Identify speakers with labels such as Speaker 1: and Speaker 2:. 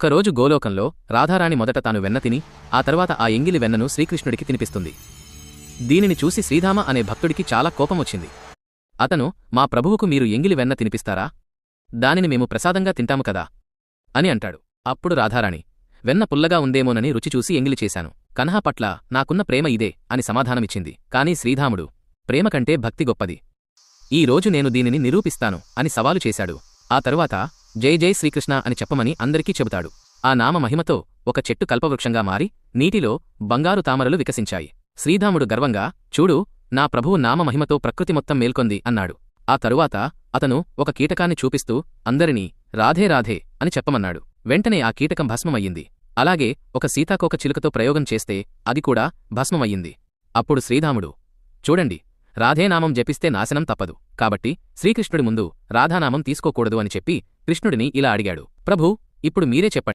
Speaker 1: ఒకరోజు గోలోకంలో రాధారాణి మొదట తాను వెన్న తిని ఆ తర్వాత ఆ ఎంగిలి వెన్నను శ్రీకృష్ణుడికి తినిపిస్తుంది. దీనిని చూసి శ్రీధామ అనే భక్తుడికి చాలా కోపమొచ్చింది. అతను, మా ప్రభువుకు మీరు ఎంగిలి వెన్న తినిపిస్తారా? దానిని మేము ప్రసాదంగా తింటాము కదా అని అంటాడు. అప్పుడు రాధారాణి, వెన్న పుల్లగా ఉందేమోనని రుచిచూసి ఎంగిలి చేశాను. కన్హా పట్ల నాకున్న ప్రేమ ఇదే అని సమాధానమిచ్చింది. కాని శ్రీధాముడు, ప్రేమ కంటే భక్తి గొప్పది. ఈ రోజు నేను దీనిని నిరూపిస్తాను అని సవాలు చేశాడు. ఆ తరువాత జై జై శ్రీకృష్ణ అని చెప్పమని అందరికీ చెబుతాడు. ఆ నామ మహిమతో ఒక చెట్టు కల్పవృక్షంగా మారి నీటిలో బంగారు తామరలు వికసించాయి. శ్రీధాముడు గర్వంగా, చూడు, నా ప్రభువు నామ మహిమతో ప్రకృతి మొత్తం మేల్కొంది అన్నాడు. ఆ తరువాత అతను ఒక కీటకాన్ని చూపిస్తూ అందరినీ రాధే రాధే అని చెప్పమన్నాడు. వెంటనే ఆ కీటకం భస్మమయ్యింది. అలాగే ఒక సీతాకోక చిలుకతో ప్రయోగం చేస్తే అది కూడా భస్మమయ్యింది. అప్పుడు శ్రీధాముడు, చూడండి, రాధేనామం జపిస్తే నాశనం తప్పదు, కాబట్టి శ్రీకృష్ణుడి ముందు రాధానామం తీసుకోకూడదు అని చెప్పి కృష్ణుడిని ఇలా అడిగాడు. ప్రభూ, ఇప్పుడు మీరే చెప్పండి.